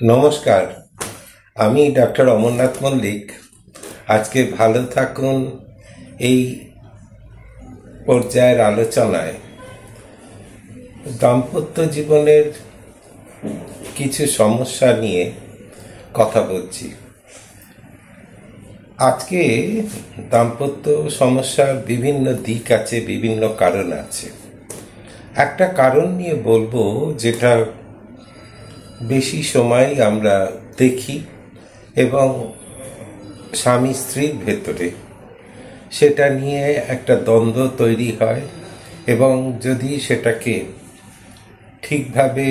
নমস্কার, আমি ডক্টর অমরনাথ মল্লিক। আজকে ভালো থাকুন এই পর্যায়ের আলোচনায় দাম্পত্য জীবনের কিছু সমস্যা নিয়ে কথা বলছি। আজকে দাম্পত্য সমস্যার বিভিন্ন দিক আছে, বিভিন্ন কারণ আছে। একটা কারণ নিয়ে বলবো যেটা বেশি সময় আমরা দেখি এবং স্বামী স্ত্রীর ভেতরে সেটা নিয়ে একটা দ্বন্দ্ব তৈরি হয় এবং যদি সেটাকে ঠিকভাবে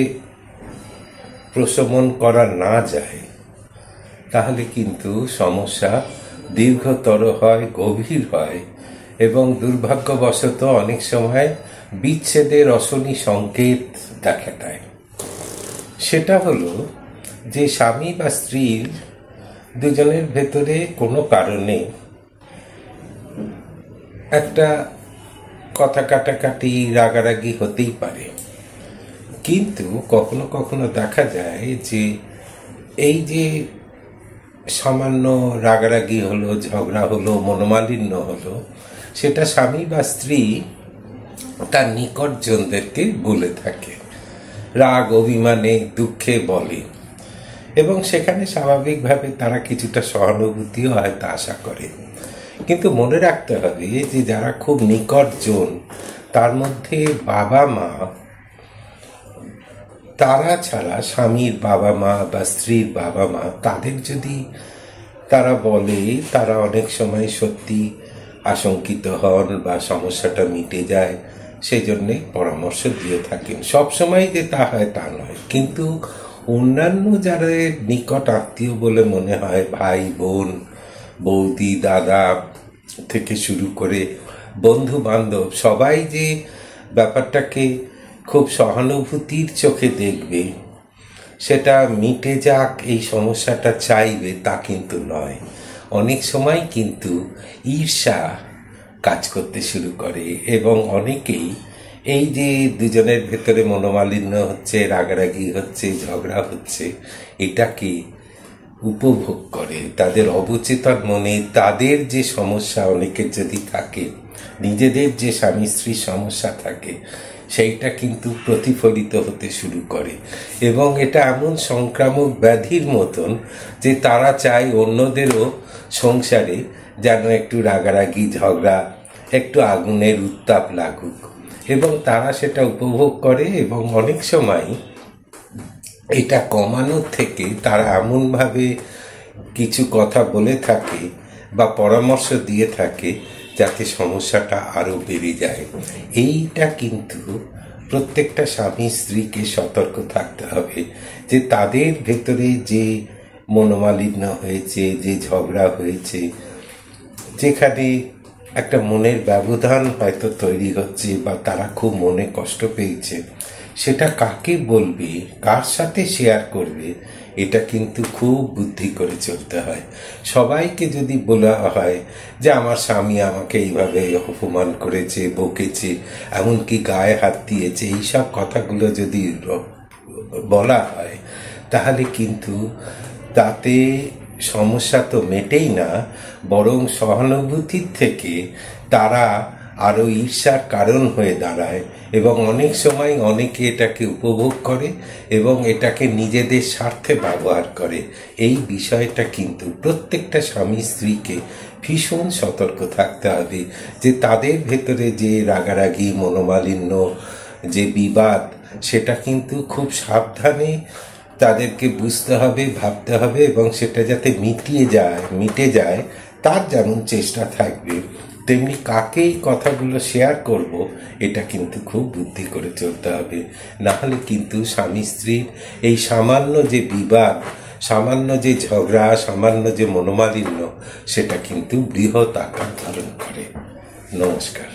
প্রশমন করা না যায় তাহলে কিন্তু সমস্যা দীর্ঘতর হয়, গভীর হয় এবং দুর্ভাগ্যবশত অনেক সময় বিচ্ছেদের অশনি সংকেত দেখা দেয়। সেটা হলো যে স্বামী বা স্ত্রীর দুজনের ভেতরে কোনো কারণে একটা কথা কাটাকাটি, রাগারাগি হতেই পারে, কিন্তু কখনো কখনো দেখা যায় যে এই যে সামান্য রাগারাগি হলো, ঝগড়া হলো, মনোমালিন্য হলো, সেটা স্বামী বা স্ত্রী তার নিকটজনদেরকে বলে থাকে, রাগ অভিমানে দুঃখে বলে এবং সেখানে স্বাভাবিকভাবে তারা কিছুটা সহানুভূতিও হয়তো আশা করে। কিন্তু মনে রাখতে হবে যে যারা খুব নিকটজন, তার মধ্যে বাবা মা, তারা ছাড়া স্বামীর বাবা মা বা স্ত্রীর বাবা মা, তাদের যদি তারা বলে, তারা অনেক সময় সত্যি আশঙ্কিত হন বা সমস্যাটা মিটে যায়, সেই জন্যে পরামর্শ দিয়ে থাকেন। সবসময় যে তা হয় তা নয়, কিন্তু অন্যান্য যারা নিকট আত্মীয় বলে মনে হয়, ভাই বোন, বৌদি, দাদা থেকে শুরু করে বন্ধু বান্ধব, সবাই যে ব্যাপারটাকে খুব সহানুভূতির চোখে দেখবে, সেটা মিটে যাক এই সমস্যাটা চাইবে, তা কিন্তু নয়। অনেক সময় কিন্তু ঈর্ষা কাজ করতে শুরু করে এবং অনেকেই এই যে দুজনের ভেতরে মনোমালিন্য হচ্ছে, রাগারাগি হচ্ছে, ঝগড়া হচ্ছে, এটাকে উপভোগ করে। তাদের অবচেতন মনে তাদের যে সমস্যা অনেকের যদি থাকে, নিজেদের যে স্বামী স্ত্রীর সমস্যা থাকে, সেইটা কিন্তু প্রতিফলিত হতে শুরু করে এবং এটা এমন সংক্রামক ব্যাধির মতন যে তারা চায় অন্যদেরও সংসারে যেন একটু রাগারাগি, ঝগড়া, একটু আগুনের উত্তাপ লাগুক এবং তারা সেটা উপভোগ করে এবং অনেক সময় এটা কমানোর থেকে তারা এমনভাবে কিছু কথা বলে থাকে বা পরামর্শ দিয়ে থাকে যাতে সমস্যাটা আরো বেড়ে যায়। এইটা কিন্তু প্রত্যেকটা স্বামী স্ত্রীকে সতর্ক থাকতে হবে যে তাদের ভেতরে যে মনোমালিন্য হয়েছে, যে ঝগড়া হয়েছে, যেখানে একটা মনের ব্যবধান হয়তো তৈরি হচ্ছে বা তারা খুব মনে কষ্ট পেয়েছে, সেটা কাকে বলবে, কার সাথে শেয়ার করবে, এটা কিন্তু খুব বুদ্ধি করে চলতে হয়। সবাইকে যদি বলা হয় যে আমার স্বামী আমাকে এইভাবে অপমান করেছে, বকেছে, এমনকি গায়ে হাত দিয়েছে, এইসব কথাগুলো যদি বলা হয় তাহলে কিন্তু তাতে সমস্যা তো মেটেই না, বরং সহানুভূতির থেকে তারা আরো ঈর্ষার কারণ হয়ে দাঁড়ায় এবং অনেক সময় অনেকে এটাকে উপভোগ করে এবং এটাকে নিজেদের স্বার্থে ব্যবহার করে। এই বিষয়টা কিন্তু প্রত্যেকটা স্বামী স্ত্রীকে ভীষণ সতর্ক থাকতে হবে যে তাদের ভেতরে যে রাগারাগি, মনোমালিন্য, যে বিবাদ, সেটা কিন্তু খুব সাবধানে তাদেরকে বুঝতে হবে, ভাবতে হবে এবং সেটা যাতে মিটে যায় তার যেমন চেষ্টা থাকবে, তেমনি কাকে এই কথাগুলো শেয়ার করব এটা কিন্তু খুব বুদ্ধি করে চলতে হবে। নাহলে কিন্তু স্বামী স্ত্রীর এই সামান্য যে বিবাদ, সামান্য যে ঝগড়া, সামান্য যে মনোমালিন্য, সেটা কিন্তু বৃহৎ আকার ধারণ করে। নমস্কার।